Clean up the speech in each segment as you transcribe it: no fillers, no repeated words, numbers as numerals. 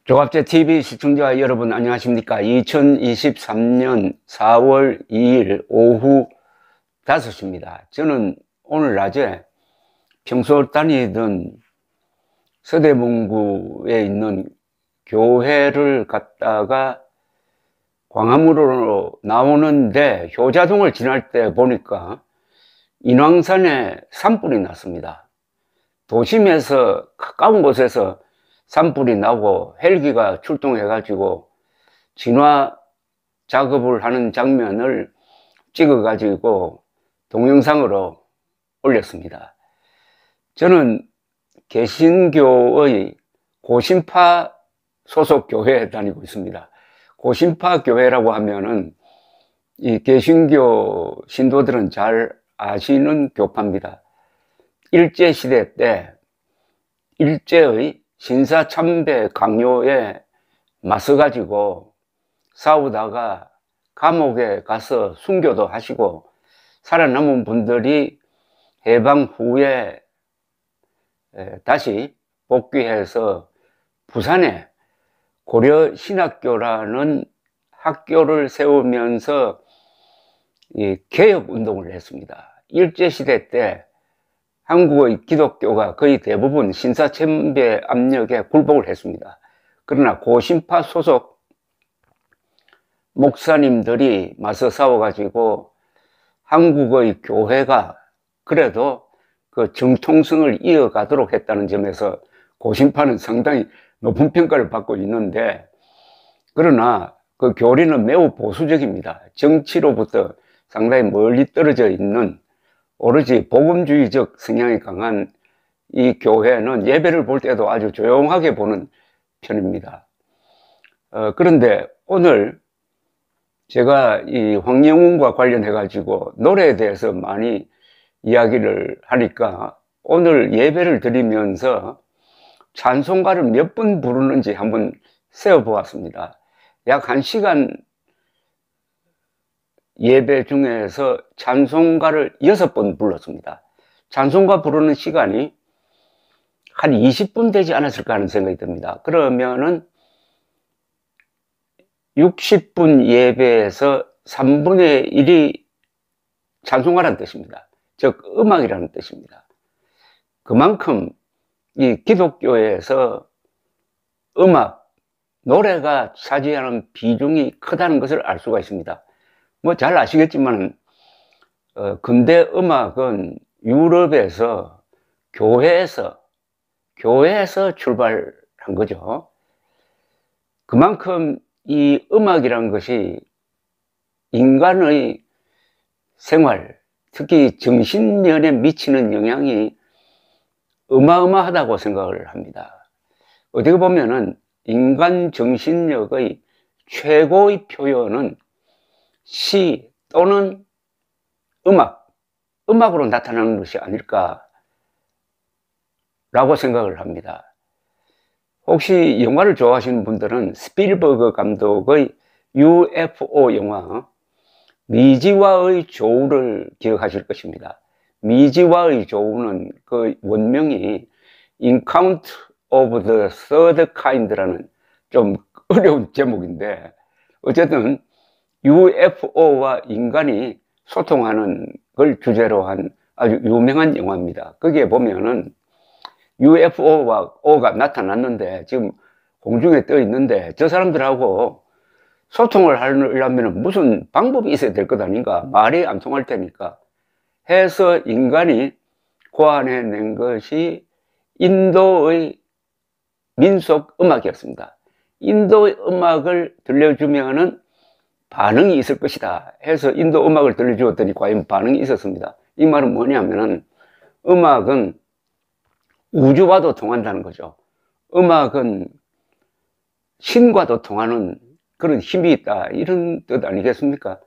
조갑제 TV 시청자 여러분 안녕하십니까? 2023년 4월 2일 오후 5시입니다. 저는 오늘 낮에 평소 다니던 서대문구에 있는 교회를 갔다가 광화문으로 나오는데 효자동을 지날 때 보니까 인왕산에 산불이 났습니다. 도심에서 가까운 곳에서 산불이 나고 헬기가 출동해 가지고 진화 작업을 하는 장면을 찍어 가지고 동영상으로 올렸습니다. 저는 개신교의 고신파 소속 교회에 다니고 있습니다. 고신파 교회라고 하면은 이 개신교 신도들은 잘 아시는 교파입니다. 일제시대 때 일제의 신사참배 강요에 맞서 가지고 싸우다가 감옥에 가서 순교도 하시고 살아남은 분들이 해방 후에 다시 복귀해서 부산에 고려신학교라는 학교를 세우면서 개혁 운동을 했습니다. 일제시대 때 한국의 기독교가 거의 대부분 신사참배 압력에 굴복을 했습니다. 그러나 고신파 소속 목사님들이 맞서 싸워가지고 한국의 교회가 그래도 그 정통성을 이어가도록 했다는 점에서 고신파는 상당히 높은 평가를 받고 있는데, 그러나 그 교리는 매우 보수적입니다. 정치로부터 상당히 멀리 떨어져 있는 오로지 복음주의적 성향이 강한 이 교회는 예배를 볼 때도 아주 조용하게 보는 편입니다. 그런데 오늘 제가 이 황영훈과 관련해 가지고 노래에 대해서 많이 이야기를 하니까 오늘 예배를 드리면서 찬송가를 몇 번 부르는지 한번 세어 보았습니다. 약 1시간 예배 중에서 찬송가를 6번 불렀습니다. 찬송가 부르는 시간이 한 20분 되지 않았을까 하는 생각이 듭니다. 그러면은 60분 예배에서 3분의 1이 찬송가라는 뜻입니다. 즉 음악이라는 뜻입니다. 그만큼 이 기독교에서 음악, 노래가 차지하는 비중이 크다는 것을 알 수가 있습니다. 뭐 잘 아시겠지만 근대 음악은 유럽에서 교회에서 출발한 거죠. 그만큼 이 음악이란 것이 인간의 생활, 특히 정신면에 미치는 영향이 어마어마하다고 생각을 합니다. 어떻게 보면은 인간 정신력의 최고의 표현은 시 또는 음악으로 나타나는 것이 아닐까라고 생각을 합니다. 혹시 영화를 좋아하시는 분들은 스필버그 감독의 UFO 영화 미지와의 조우를 기억하실 것입니다. 미지와의 조우는 그 원명이 Encounter of the Third Kind라는 좀 어려운 제목인데, 어쨌든 UFO와 인간이 소통하는 걸 주제로 한 아주 유명한 영화입니다. 거기에 보면은 UFO와 O가 나타났는데 지금 공중에 떠 있는데 저 사람들하고 소통을 하려면 무슨 방법이 있어야 될 것 아닌가, 말이 안 통할 테니까 해서 인간이 고안해낸 것이 인도의 민속 음악이었습니다. 인도의 음악을 들려주면은 반응이 있을 것이다 해서 인도 음악을 들려주었더니 과연 반응이 있었습니다. 이 말은 뭐냐면은 음악은 우주와도 통한다는 거죠. 음악은 신과도 통하는 그런 힘이 있다, 이런 뜻 아니겠습니까?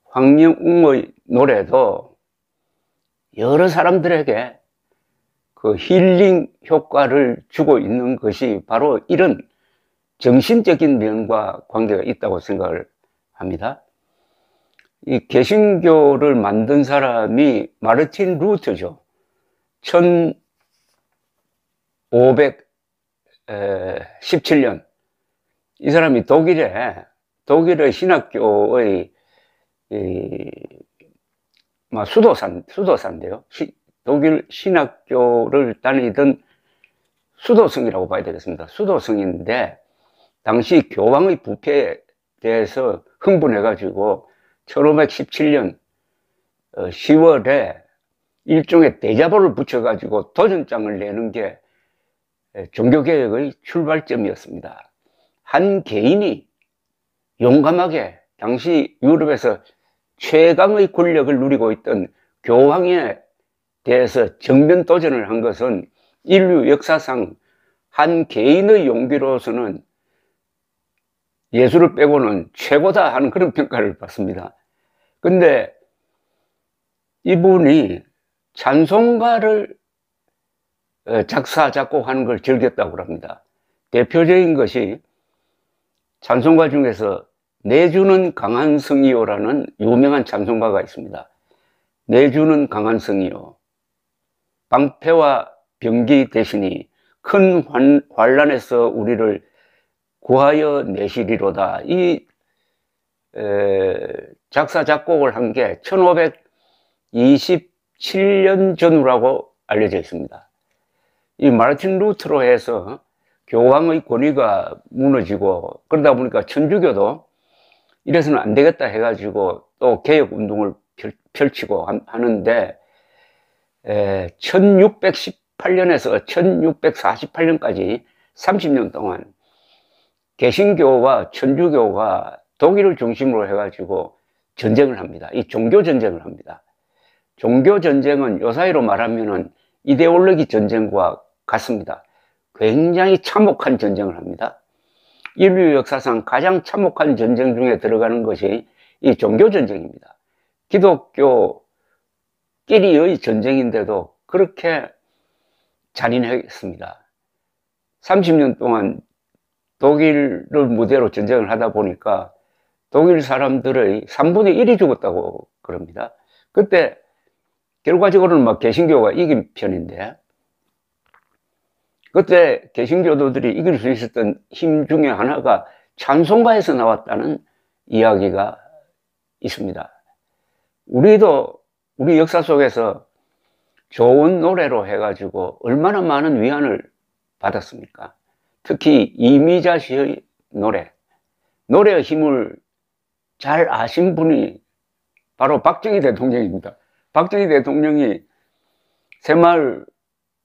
황영웅의 노래도 여러 사람들에게 그 힐링 효과를 주고 있는 것이 바로 이런 정신적인 면과 관계가 있다고 생각을 합니다. 이 개신교를 만든 사람이 마르틴 루터죠. 1517년. 이 사람이 독일의 신학교의 수도사인데요. 독일 신학교를 다니던 수도승이라고 봐야 되겠습니다. 수도승인데, 당시 교황의 부패에 대해서 흥분해가지고 1517년 10월에 일종의 대자보를 붙여가지고 도전장을 내는 게 종교개혁의 출발점이었습니다. 한 개인이 용감하게 당시 유럽에서 최강의 권력을 누리고 있던 교황에 대해서 정면 도전을 한 것은 인류 역사상 한 개인의 용기로서는 예수를 빼고는 최고다 하는 그런 평가를 받습니다. 근데 이분이 찬송가를 작사, 작곡하는 걸 즐겼다고 합니다. 대표적인 것이 찬송가 중에서 내주는 강한 성이요라는 유명한 찬송가가 있습니다. 내주는 강한 성이요. 방패와 병기 대신이 큰 환란에서 우리를 구하여 내시리로다. 이 작사, 작곡을 한 게 1527년 전후라고 알려져 있습니다. 이 마르틴 루터로 해서 교황의 권위가 무너지고 그러다 보니까 천주교도 이래서는 안 되겠다 해가지고 또 개혁운동을 펼치고 하는데 1618년에서 1648년까지 30년 동안 개신교와 천주교가 독일을 중심으로 해가지고 전쟁을 합니다. 이 종교전쟁을 합니다. 종교전쟁은 요사이로 말하면은 이데올로기 전쟁과 같습니다. 굉장히 참혹한 전쟁을 합니다. 인류 역사상 가장 참혹한 전쟁 중에 들어가는 것이 이 종교전쟁입니다. 기독교끼리의 전쟁인데도 그렇게 잔인했습니다. 30년 동안 독일을 무대로 전쟁을 하다 보니까 독일 사람들의 3분의 1이 죽었다고 그럽니다. 그때 결과적으로는 막 개신교가 이긴 편인데, 그때 개신교도들이 이길 수 있었던 힘 중에 하나가 찬송가에서 나왔다는 이야기가 있습니다. 우리도 우리 역사 속에서 좋은 노래로 해가지고 얼마나 많은 위안을 받았습니까? 특히 이미자 씨의 노래의 힘을 잘 아신 분이 바로 박정희 대통령입니다. 박정희 대통령이 새마을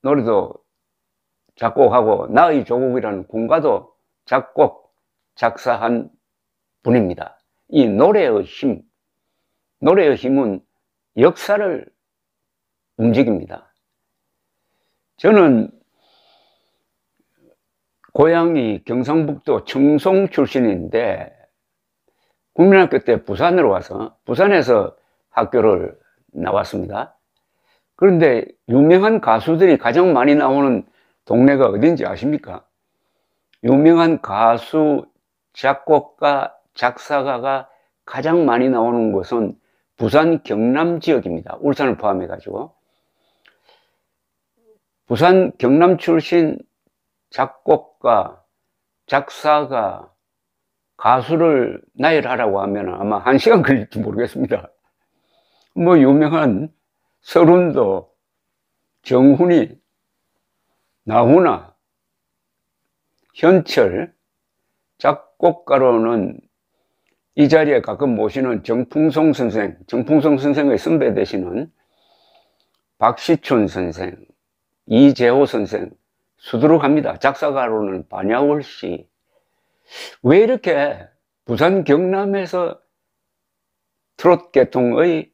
노래도 작곡하고 나의 조국이라는 군가도 작곡, 작사한 분입니다. 이 노래의 힘은 역사를 움직입니다. 저는 고향이 경상북도 청송 출신인데 국민학교 때 부산으로 와서 부산에서 학교를 나왔습니다. 그런데 유명한 가수들이 가장 많이 나오는 동네가 어딘지 아십니까? 유명한 가수, 작곡가, 작사가가 가장 많이 나오는 곳은 부산 경남 지역입니다. 울산을 포함해 가지고. 부산 경남 출신 작곡가, 작사가, 가수를 나열하라고 하면 아마 1시간 걸릴지 모르겠습니다. 뭐 유명한 서른도, 정훈이, 나훈아, 현철, 작곡가로는 이 자리에 가끔 모시는 정풍성 선생의 선배 되시는 박시춘 선생, 이재호 선생 수두룩합니다. 작사가로는 반야월 씨. 왜 이렇게 부산 경남에서 트롯 계통의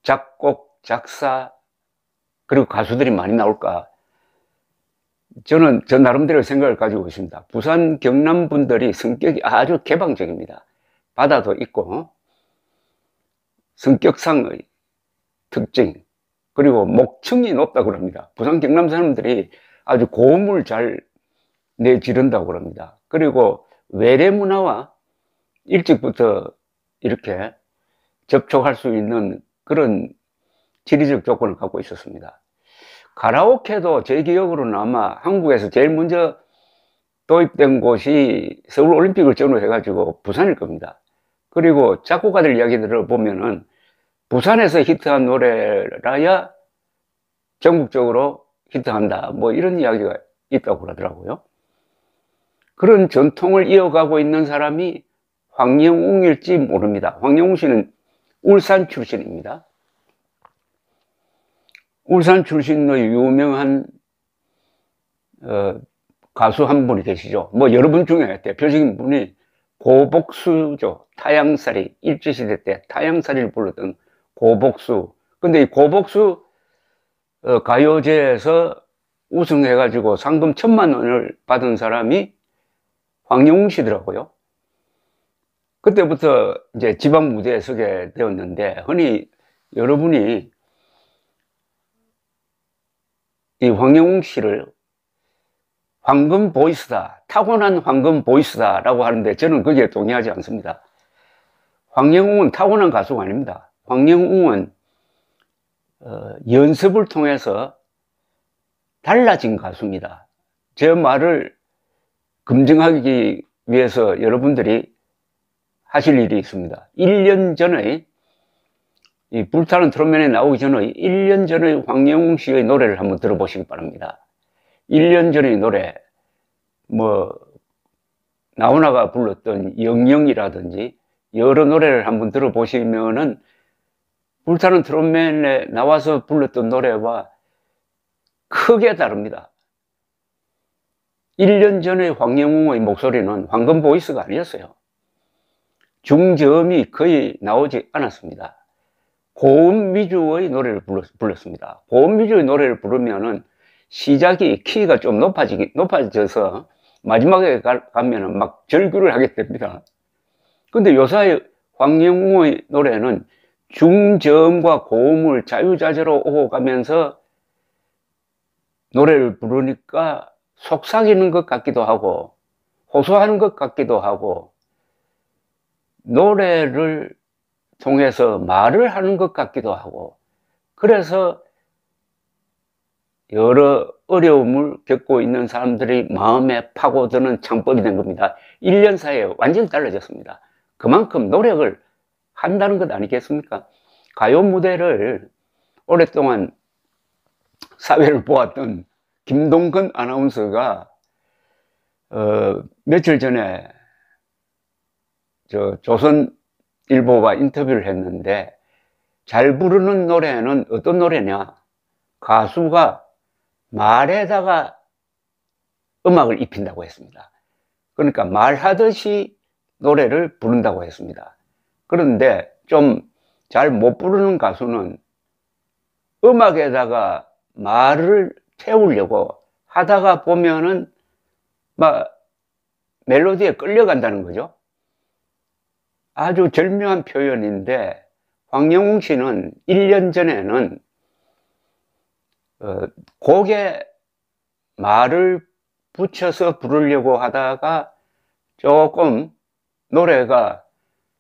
작곡, 작사 그리고 가수들이 많이 나올까? 저는 저 나름대로 생각을 가지고 있습니다. 부산 경남 분들이 성격이 아주 개방적입니다. 바다도 있고 성격상의 특징 그리고 목청이 높다고 합니다. 부산 경남 사람들이 아주 고음을 잘 내지른다고 합니다. 그리고 외래 문화와 일찍부터 이렇게 접촉할 수 있는 그런 지리적 조건을 갖고 있었습니다. 가라오케도 제 기억으로는 아마 한국에서 제일 먼저 도입된 곳이 서울올림픽을 전후해가지고 부산일 겁니다. 그리고 작곡가들 이야기 들어보면은 부산에서 히트한 노래라야 전국적으로 히트한다, 뭐 이런 이야기가 있다고 그러더라고요. 그런 전통을 이어가고 있는 사람이 황영웅일지 모릅니다. 황영웅 씨는 울산 출신입니다. 울산 출신의 유명한 가수 한 분이 계시죠. 뭐 여러분 중에 대표적인 분이 고복수죠. 타양살이, 일제시대 때 타양살이를 불렀던 고복수. 근데 이 고복수 가요제에서 우승해가지고 상금 1,000만 원을 받은 사람이 황영웅 씨더라고요. 그때부터 이제 지방 무대에 서게 되었는데, 흔히 여러분이 이 황영웅 씨를 황금 보이스다, 타고난 황금 보이스다 라고 하는데 저는 거기에 동의하지 않습니다. 황영웅은 타고난 가수가 아닙니다. 황영웅은 연습을 통해서 달라진 가수입니다. 제 말을 검증하기 위해서 여러분들이 하실 일이 있습니다. 1년 전에 이 불타는 트롯맨에 나오기 전에 1년 전의 황영웅 씨의 노래를 한번 들어보시기 바랍니다. 1년 전의 노래, 뭐 나훈아가 불렀던 영영이라든지 여러 노래를 한번 들어보시면은 불타는 트롯맨에 나와서 불렀던 노래와 크게 다릅니다. 1년 전의 황영웅의 목소리는 황금 보이스가 아니었어요. 중저음이 거의 나오지 않았습니다. 고음 위주의 노래를 불렀습니다. 고음 위주의 노래를 부르면은 시작이 키가 좀 높아져서 마지막에 가면은 막 절규를 하게 됩니다. 근데 요사이 황영웅의 노래는 중저음과 고음을 자유자재로 오고 가면서 노래를 부르니까 속삭이는 것 같기도 하고 호소하는 것 같기도 하고 노래를 통해서 말을 하는 것 같기도 하고, 그래서 여러 어려움을 겪고 있는 사람들이 마음에 파고드는 창법이 된 겁니다. 1년 사이에 완전히 달라졌습니다. 그만큼 노력을 한다는 것 아니겠습니까? 가요 무대를 오랫동안 사회를 보았던 김동건 아나운서가 며칠 전에 조선일보와 인터뷰를 했는데, 잘 부르는 노래는 어떤 노래냐? 가수가 말에다가 음악을 입힌다고 했습니다. 그러니까 말하듯이 노래를 부른다고 했습니다. 그런데 좀 잘 못 부르는 가수는 음악에다가 말을 채우려고 하다가 보면은 막 멜로디에 끌려간다는 거죠. 아주 절묘한 표현인데, 황영웅 씨는 1년 전에는 곡에 말을 붙여서 부르려고 하다가 조금 노래가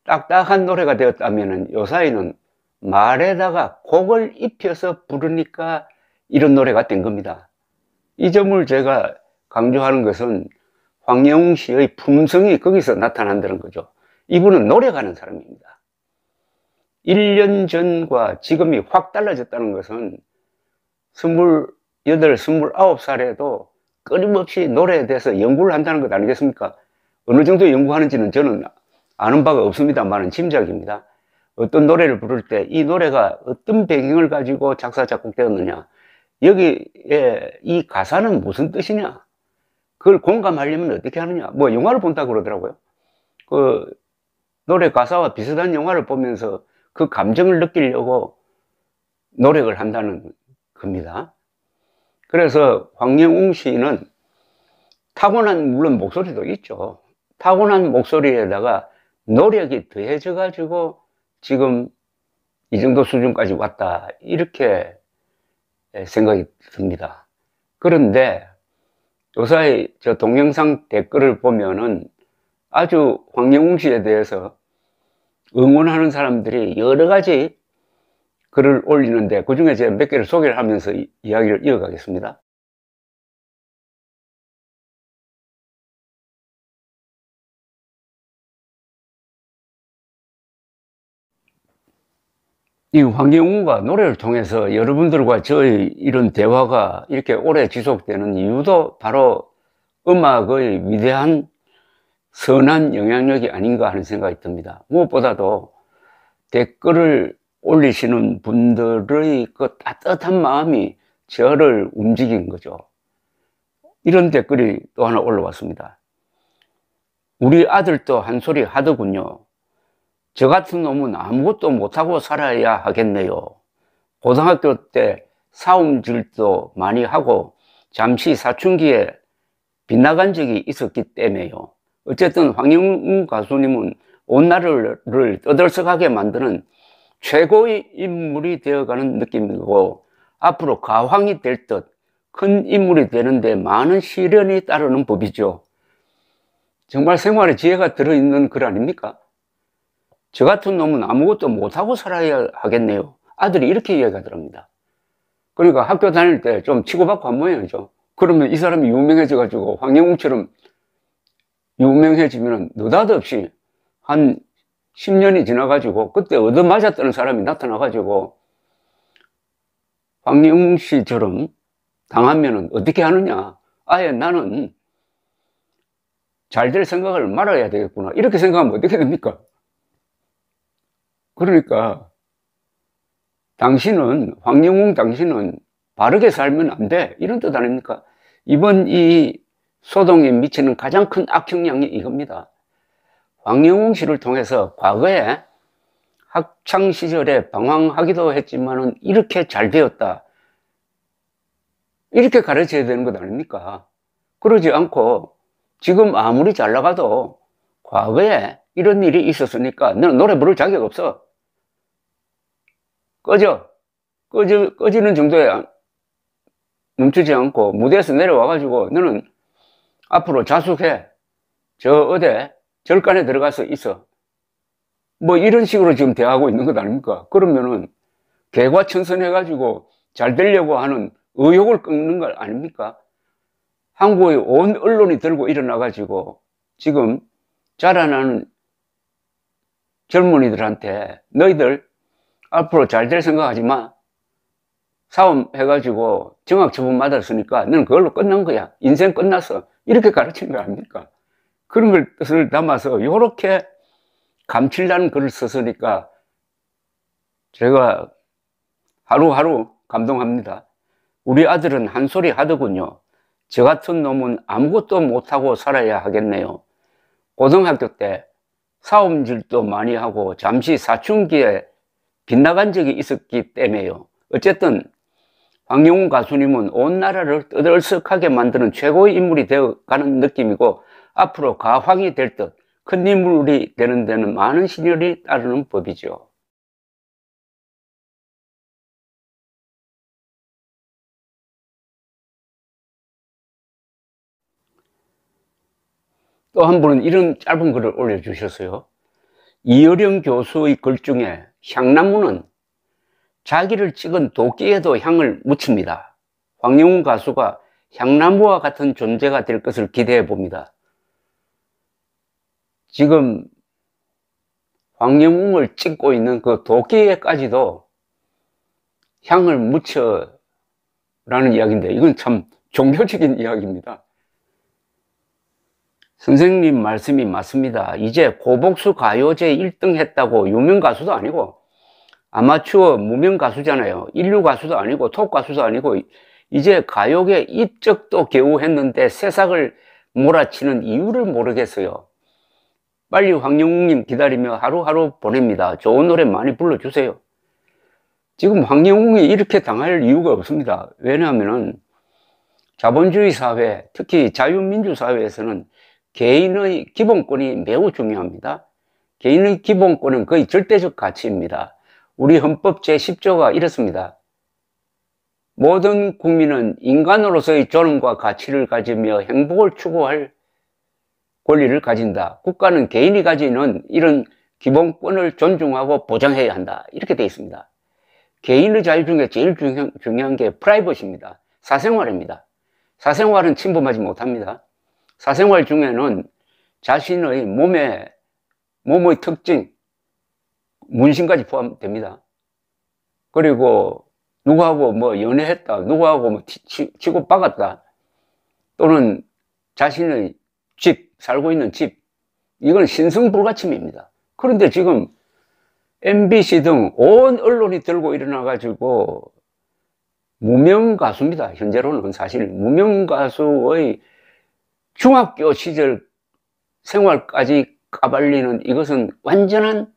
딱딱한 노래가 되었다면, 요사이는 말에다가 곡을 입혀서 부르니까 이런 노래가 된 겁니다. 이 점을 제가 강조하는 것은 황영웅 씨의 품성이 거기서 나타난다는 거죠. 이분은 노력하는 사람입니다. 1년 전과 지금이 확 달라졌다는 것은 28, 29살에도 끊임없이 노래에 대해서 연구를 한다는 것 아니겠습니까? 어느 정도 연구하는지는 저는 아는 바가 없습니다만은 짐작입니다. 어떤 노래를 부를 때 이 노래가 어떤 배경을 가지고 작사, 작곡되었느냐, 여기에 이 가사는 무슨 뜻이냐, 그걸 공감하려면 어떻게 하느냐, 뭐 영화를 본다고 그러더라고요. 그 노래 가사와 비슷한 영화를 보면서 그 감정을 느끼려고 노력을 한다는 겁니다. 그래서 황영웅 씨는 타고난, 물론 목소리도 있죠. 타고난 목소리에다가 노력이 더해져 가지고 지금 이 정도 수준까지 왔다, 이렇게 생각이 듭니다. 그런데 요사이 저 동영상 댓글을 보면은 아주 황영웅 씨에 대해서 응원하는 사람들이 여러 가지 글을 올리는데 그중에 제가 몇 개를 소개를 하면서 이야기를 이어가겠습니다. 이 황경우가 노래를 통해서 여러분들과 저의 이런 대화가 이렇게 오래 지속되는 이유도 바로 음악의 위대한 선한 영향력이 아닌가 하는 생각이 듭니다. 무엇보다도 댓글을 올리시는 분들의 그 따뜻한 마음이 저를 움직인 거죠. 이런 댓글이 또 하나 올라왔습니다. 우리 아들도 한 소리 하더군요. 저 같은 놈은 아무것도 못하고 살아야 하겠네요. 고등학교 때 사움질도 많이 하고 잠시 사춘기에 빗나간 적이 있었기 때문에요. 어쨌든 황영웅 가수님은 온 나라를 떠들썩하게 만드는 최고의 인물이 되어가는 느낌이고 앞으로 가황이 될 듯 큰 인물이 되는데 많은 시련이 따르는 법이죠. 정말 생활에 지혜가 들어있는 글 아닙니까? 저 같은 놈은 아무것도 못하고 살아야 하겠네요. 아들이 이렇게 이야기하더랍니다. 그러니까 학교 다닐 때 좀 치고받고 한 모양이죠. 그러면 이 사람이 유명해져가지고 황영웅처럼 유명해지면 느닷없이 한 10년이 지나가지고 그때 얻어맞았다는 사람이 나타나가지고 황영웅 씨처럼 당하면은 어떻게 하느냐. 아예 나는 잘 될 생각을 말아야 되겠구나. 이렇게 생각하면 어떻게 됩니까? 그러니까 황영웅 당신은 바르게 살면 안 돼. 이런 뜻 아닙니까? 이번 이 소동에 미치는 가장 큰 악영향이 이겁니다. 황영웅 씨를 통해서 과거에 학창 시절에 방황하기도 했지만은 이렇게 잘 되었다. 이렇게 가르쳐야 되는 것 아닙니까? 그러지 않고 지금 아무리 잘 나가도 과거에 이런 일이 있었으니까 너는 노래 부를 자격 없어. 꺼지는 정도에 멈추지 않고 무대에서 내려와가지고 너는 앞으로 자숙해. 저 어디 절간에 들어가서 있어. 뭐 이런 식으로 지금 대하고 있는 것 아닙니까? 그러면은 개과천선해가지고 잘 되려고 하는 의욕을 끊는 것 아닙니까? 한국의 온 언론이 들고 일어나가지고 지금 자라나는 젊은이들한테 너희들 앞으로 잘 될 생각하지 마. 사움 해가지고 정학처분 받았으니까 너는 그걸로 끝난 거야. 인생 끝났어. 이렇게 가르치는 거 아닙니까? 그런 걸 뜻을 담아서 이렇게 감칠라는 글을 썼으니까 제가 하루하루 감동합니다. 우리 아들은 한 소리 하더군요. 저 같은 놈은 아무것도 못하고 살아야 하겠네요. 고등학교 때 사움질도 많이 하고 잠시 사춘기에 빗나간 적이 있었기 때문에요. 어쨌든 황영웅 가수님은 온 나라를 떠들썩하게 만드는 최고의 인물이 되어가는 느낌이고 앞으로 가황이 될 듯 큰 인물이 되는 데는 많은 시련이 따르는 법이죠. 또 한 분은 이런 짧은 글을 올려주셨어요. 이어령 교수의 글 중에 향나무는 자기를 찍은 도끼에도 향을 묻힙니다. 황영웅 가수가 향나무와 같은 존재가 될 것을 기대해 봅니다. 지금 황영웅을 찍고 있는 그 도끼에까지도 향을 묻혀라는 이야기인데 이건 참 종교적인 이야기입니다. 선생님 말씀이 맞습니다. 이제 고복수 가요제 1등 했다고 유명 가수도 아니고 아마추어 무명 가수잖아요. 인류 가수도 아니고 톱 가수도 아니고 이제 가요계 입적도 겨우 했는데 새싹을 몰아치는 이유를 모르겠어요. 빨리 황영웅님 기다리며 하루하루 보냅니다. 좋은 노래 많이 불러주세요. 지금 황영웅이 이렇게 당할 이유가 없습니다. 왜냐하면 자본주의 사회, 특히 자유민주 사회에서는 개인의 기본권이 매우 중요합니다. 개인의 기본권은 거의 절대적 가치입니다. 우리 헌법 제10조가 이렇습니다. 모든 국민은 인간으로서의 존엄과 가치를 가지며 행복을 추구할 권리를 가진다. 국가는 개인이 가지는 이런 기본권을 존중하고 보장해야 한다. 이렇게 되어 있습니다. 개인의 자유 중에 제일 중요한 게 프라이버시입니다. 사생활입니다. 사생활은 침범하지 못합니다. 사생활 중에는 자신의 몸의 특징, 문신까지 포함됩니다. 그리고 누구하고 뭐 연애했다, 누구하고 뭐 치고 빠갔다, 또는 자신의 집, 살고 있는 집, 이건 신성불가침입니다. 그런데 지금 MBC 등 온 언론이 들고 일어나가지고 무명 가수입니다. 현재로는 사실 무명 가수의 중학교 시절 생활까지 까발리는 이것은 완전한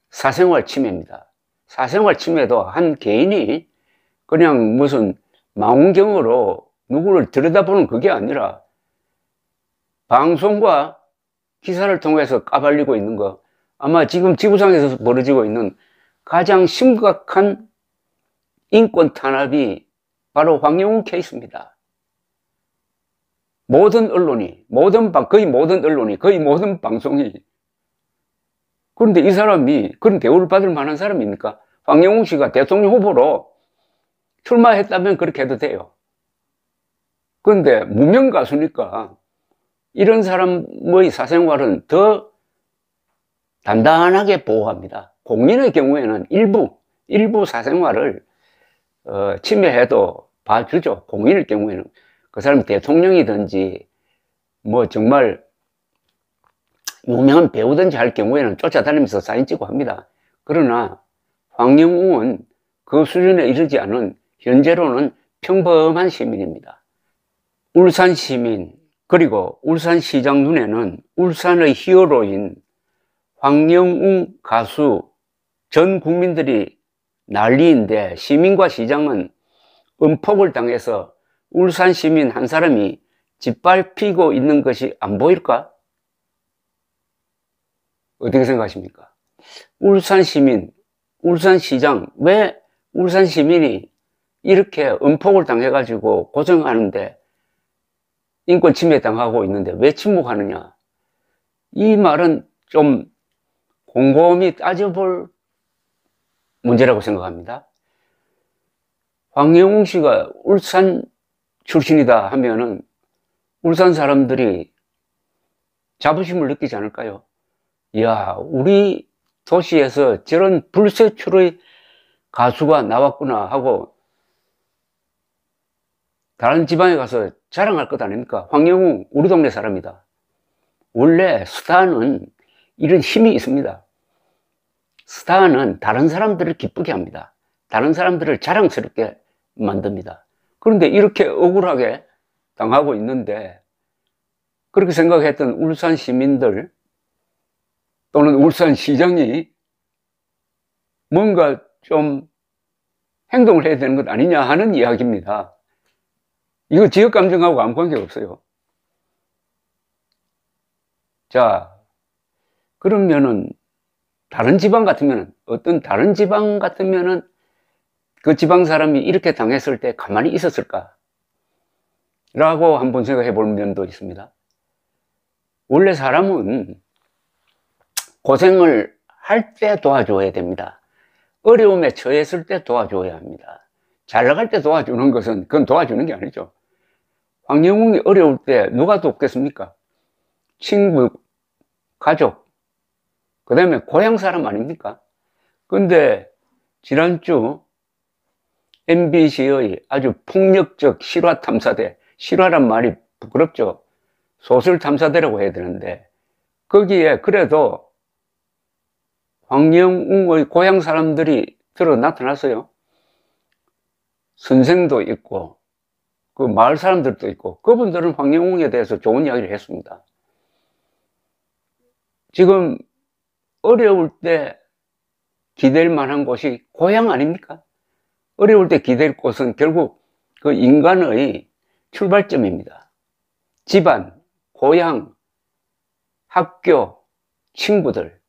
사생활 침해입니다. 사생활 침해도 한 개인이 그냥 무슨 망원경으로 누구를 들여다보는 그게 아니라 방송과 기사를 통해서 까발리고 있는 거, 아마 지금 지구상에서 벌어지고 있는 가장 심각한 인권 탄압이 바로 황영훈 케이스입니다. 모든 언론이, 거의 모든 방송이. 그런데 이 사람이 그런 대우를 받을 만한 사람입니까? 황영훈 씨가 대통령 후보로 출마했다면 그렇게 해도 돼요. 그런데 무명 가수니까 이런 사람의 사생활은 더 단단하게 보호합니다. 공인의 경우에는 일부 사생활을 침해해도 봐주죠. 공인의 경우에는 그 사람이 대통령이든지 뭐 정말 유명한 배우든지 할 경우에는 쫓아다니면서 사진 찍고 합니다. 그러나 황영웅은 그 수준에 이르지 않은 현재로는 평범한 시민입니다. 울산 시민, 그리고 울산시장 눈에는 울산의 히어로인 황영웅 가수 전 국민들이 난리인데, 시민과 시장은 음폭을 당해서 울산 시민 한 사람이 짓밟히고 있는 것이 안 보일까? 어떻게 생각하십니까? 울산 시민, 울산 시장, 왜 울산 시민이 이렇게 음폭을 당해가지고 고생하는데, 인권 침해 당하고 있는데 왜 침묵하느냐? 이 말은 좀 곰곰이 따져볼 문제라고 생각합니다. 황영웅 씨가 울산 출신이다 하면은 울산 사람들이 자부심을 느끼지 않을까요? 이야, 우리 도시에서 저런 불세출의 가수가 나왔구나 하고 다른 지방에 가서 자랑할 것 아닙니까? 황영웅, 우리 동네 사람이다. 원래 스타는 이런 힘이 있습니다. 스타는 다른 사람들을 기쁘게 합니다. 다른 사람들을 자랑스럽게 만듭니다. 그런데 이렇게 억울하게 당하고 있는데, 그렇게 생각했던 울산 시민들 또는 울산 시장이 뭔가 좀 행동을 해야 되는 것 아니냐 하는 이야기입니다. 이거 지역감정하고 아무 관계가 없어요. 자, 그러면은 다른 지방 같으면은, 어떤 다른 지방 같으면은 그 지방 사람이 이렇게 당했을 때 가만히 있었을까? 라고 한번 생각해 볼 면도 있습니다. 원래 사람은 고생을 할 때 도와줘야 됩니다. 어려움에 처했을 때 도와줘야 합니다. 잘 나갈 때 도와주는 것은 그건 도와주는 게 아니죠. 황영웅이 어려울 때 누가 돕겠습니까? 친구, 가족, 그 다음에 고향 사람 아닙니까? 근데 지난주 MBC의 아주 폭력적 실화 탐사대, 실화란 말이 부끄럽죠. 소설 탐사대라고 해야 되는데, 거기에 그래도 황영웅의 고향 사람들이 들어 나타났어요. 선생도 있고 그 마을 사람들도 있고, 그분들은 황영웅에 대해서 좋은 이야기를 했습니다. 지금 어려울 때 기댈 만한 곳이 고향 아닙니까? 어려울 때 기댈 곳은 결국 그 인간의 출발점입니다. 집안, 고향, 학교, 친구들.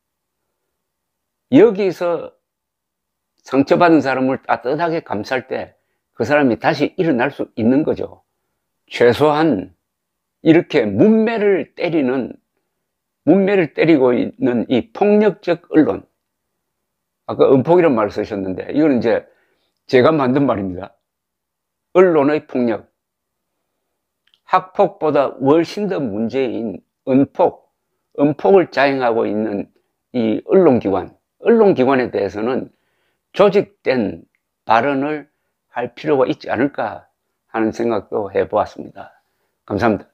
여기서 상처받은 사람을 따뜻하게 감쌀 때 그 사람이 다시 일어날 수 있는 거죠. 최소한 이렇게 문매를 때리는 문매를 때리고 있는 이 폭력적 언론, 아까 은폭이라는 말을 쓰셨는데 이거는 이제 제가 만든 말입니다. 언론의 폭력, 학폭보다 훨씬 더 문제인 은폭을 자행하고 있는 이 언론기관에 대해서는 조직된 발언을 할 필요가 있지 않을까 하는 생각도 해보았습니다. 감사합니다.